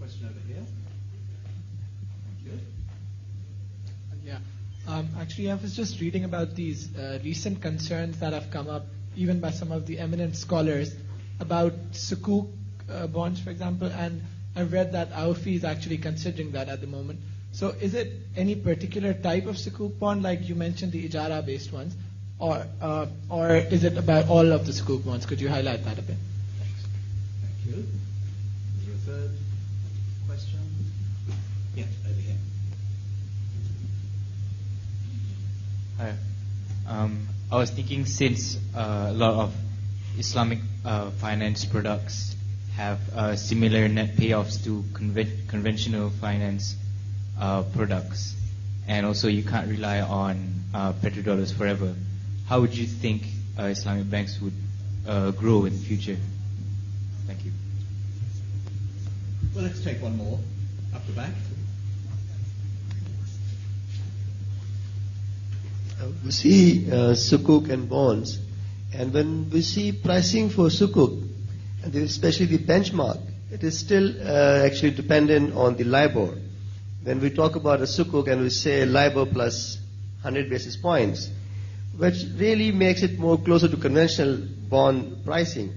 question over here. Thank you. Yeah. Actually, I was just reading about these recent concerns that have come up, even by some of the eminent scholars, about sukuk bonds, for example, and I've read that AUFI is actually considering that at the moment. So is it any particular type of sukuk bond, like you mentioned the ijara-based ones, or is it about all of the sukuk bonds? Could you highlight that a bit? Thank you. Is there a third question? Yeah, over here. Hi. I was thinking, since a lot of Islamic finance products have similar net payoffs to conventional finance products, and also you can't rely on petrodollars forever, how would you think Islamic banks would grow in the future? Thank you. Well, let's take one more up the back. We see sukuk and bonds, and when we see pricing for sukuk, and especially the benchmark, it is still actually dependent on the LIBOR. When we talk about a sukuk and we say LIBOR plus 100 basis points, which really makes it more closer to conventional bond pricing.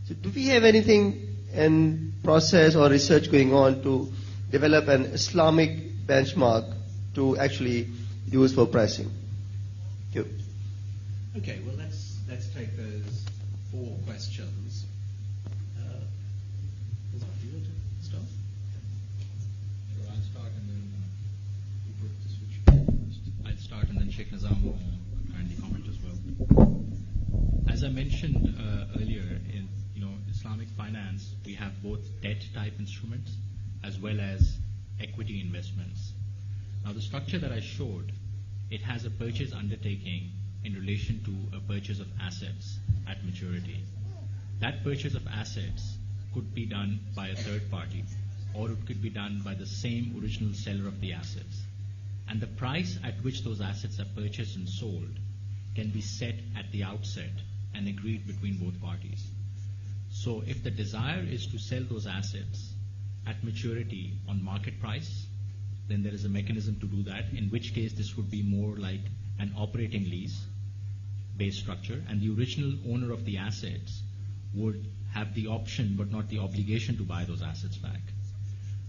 So do we have anything in process or research going on to develop an Islamic benchmark to actually use for pricing? Thank you. Okay, well, let's take those 4 questions. Do you want to start? Sure, I'll start and then you put the switch. I'll start and then Sheikh Nizam will kindly comment as well. As I mentioned earlier, in Islamic finance, we have both debt type instruments as well as equity investments. Now, the structure that I showed, it has a purchase undertaking in relation to a purchase of assets at maturity. That purchase of assets could be done by a third party, or it could be done by the same original seller of the assets. And the price at which those assets are purchased and sold can be set at the outset and agreed between both parties. So if the desire is to sell those assets at maturity on market price, then there is a mechanism to do that, in which case this would be more like an operating lease based structure, and the original owner of the assets would have the option but not the obligation to buy those assets back.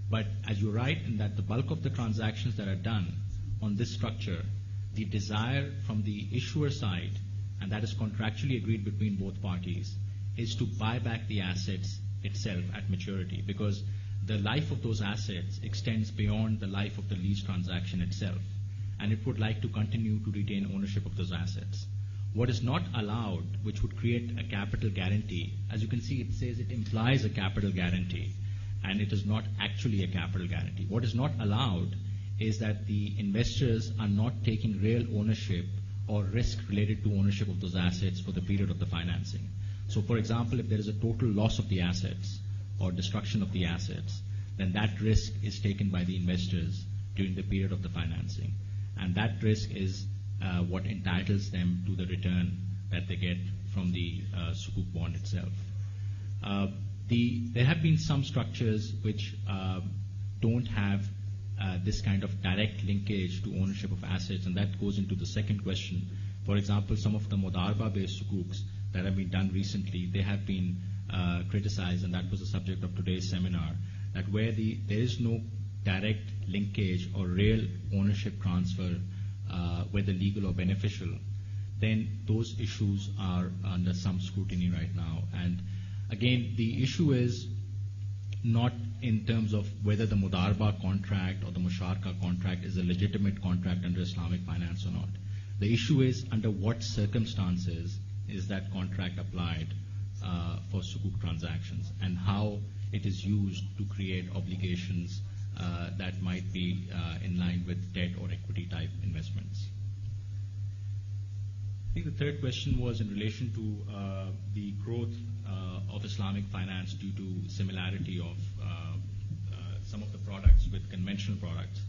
But as you're right in that the bulk of the transactions that are done on this structure, the desire from the issuer side, and that is contractually agreed between both parties, is to buy back the assets itself at maturity, because the life of those assets extends beyond the life of the lease transaction itself, and it would like to continue to retain ownership of those assets. What is not allowed, which would create a capital guarantee, as you can see, it says it implies a capital guarantee, and it is not actually a capital guarantee. What is not allowed is that the investors are not taking real ownership or risk related to ownership of those assets for the period of the financing. So, for example, if there is a total loss of the assets or destruction of the assets, then that risk is taken by the investors during the period of the financing. And that risk is what entitles them to the return that they get from the sukuk bond itself. There have been some structures which don't have this kind of direct linkage to ownership of assets, and that goes into the second question. For example, some of the Modarba-based sukuks that have been done recently, they have been criticized, and that was the subject of today's seminar, that where there is no direct linkage or real ownership transfer, whether legal or beneficial, then those issues are under some scrutiny right now. And again, the issue is not in terms of whether the Mudarba contract or the Musharka contract is a legitimate contract under Islamic finance or not. The issue is under what circumstances is that contract applied for sukuk transactions, and how it is used to create obligations that might be in line with debt or equity type investments. I think the third question was in relation to the growth of Islamic finance due to similarity of some of the products with conventional products,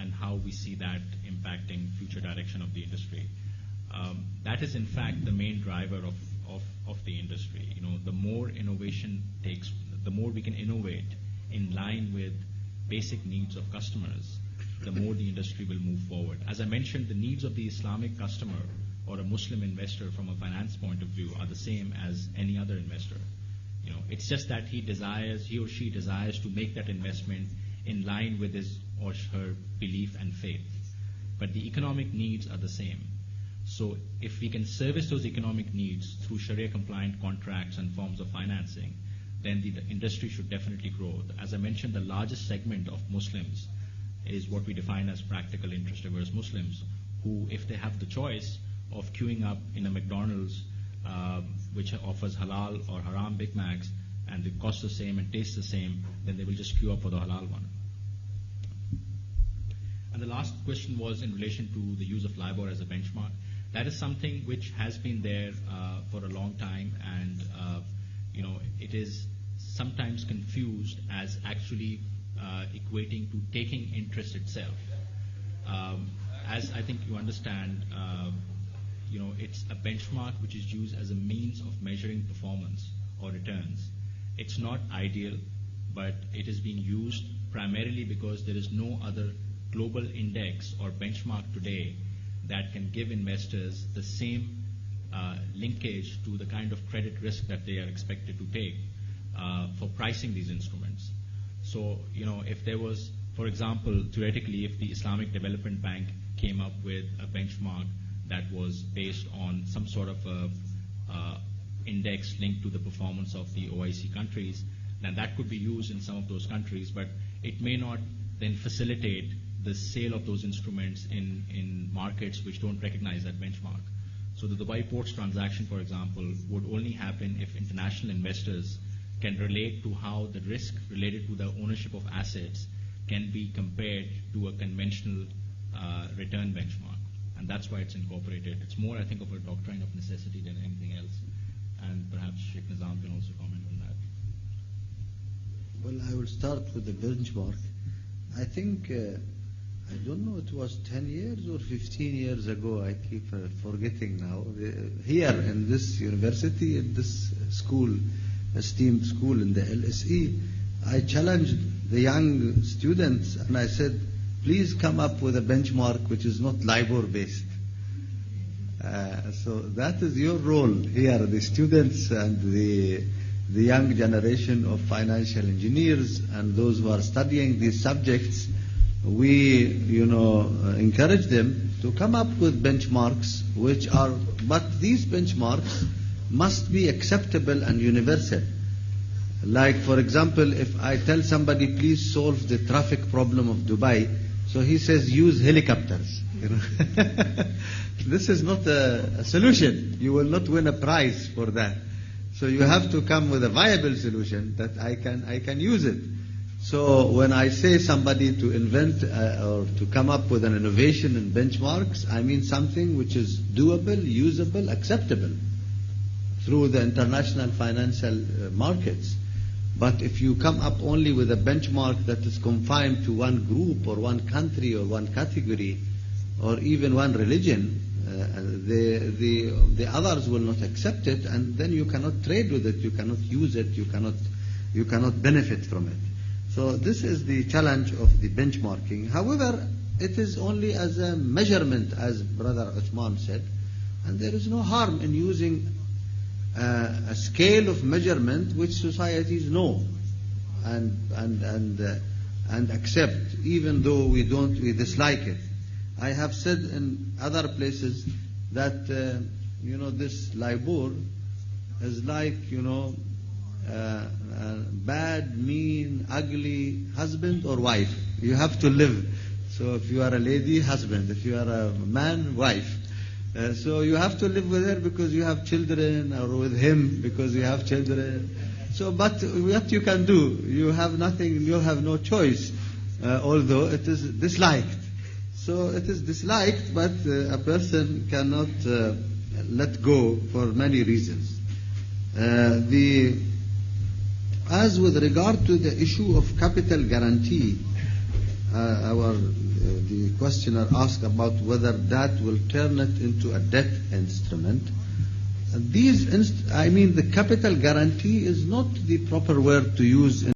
and how we see that impacting future direction of the industry. That is in fact the main driver of the industry. The more innovation takes, the more we can innovate in line with basic needs of customers, the more the industry will move forward. As I mentioned, the needs of the Islamic customer or a Muslim investor from a finance point of view are the same as any other investor. It's just that he or she desires to make that investment in line with his or her belief and faith. But the economic needs are the same. So if we can service those economic needs through Sharia-compliant contracts and forms of financing, then the industry should definitely grow. As I mentioned, the largest segment of Muslims is what we define as practical interest-averse Muslims, who, if they have the choice of queuing up in a McDonald's, which offers halal or haram Big Macs, and the cost the same and taste the same, then they will just queue up for the halal one. And the last question was in relation to the use of LIBOR as a benchmark. That is something which has been there for a long time, and it is sometimes confused as actually equating to taking interest itself. As I think you understand, it's a benchmark which is used as a means of measuring performance or returns. It's not ideal, but it is being used primarily because there is no other global index or benchmark today that can give investors the same linkage to the kind of credit risk that they are expected to take for pricing these instruments. So, if there was, for example, theoretically, if the Islamic Development Bank came up with a benchmark that was based on some sort of index linked to the performance of the OIC countries, then that could be used in some of those countries, but it may not then facilitate the sale of those instruments in markets which don't recognize that benchmark. So the Dubai Ports transaction, for example, would only happen if international investors can relate to how the risk related to the ownership of assets can be compared to a conventional return benchmark. And that's why it's incorporated. It's more, I think, of a doctrine of necessity than anything else. And perhaps Sheikh Nizam can also comment on that. Well, I will start with the benchmark. I think, I don't know, it was 10 years or 15 years ago, I keep forgetting now. Here in this university, in this school, esteemed school in the LSE, I challenged the young students and I said, please come up with a benchmark which is not LIBOR based. So that is your role here, the students and the young generation of financial engineers and those who are studying these subjects. We, encourage them to come up with benchmarks but these benchmarks must be acceptable and universal. Like, for example, if I tell somebody, please solve the traffic problem of Dubai, so he says, use helicopters. This is not a solution. You will not win a prize for that. So you have to come with a viable solution that I can use it. So when I say somebody to invent or to come up with an innovation in benchmarks, I mean something which is doable, usable, acceptable through the international financial markets. But if you come up only with a benchmark that is confined to one group or one country or one category or even one religion, the others will not accept it, and then you cannot trade with it, you cannot use it, you cannot benefit from it. So this is the challenge of the benchmarking. However, it is only as a measurement, as Brother Uthman said, and there is no harm in using a scale of measurement which societies know and accept, even though we dislike it. I have said in other places that this LIBOR is like bad, mean, ugly husband or wife. You have to live. So if you are a lady, husband. If you are a man, wife. So you have to live with her because you have children, or with him because you have children. So, but what you can do? You have nothing, you have no choice, although it is disliked. So it is disliked, but a person cannot let go for many reasons. As with regard to the issue of capital guarantee, the questioner asked about whether that will turn it into a debt instrument. The capital guarantee is not the proper word to use in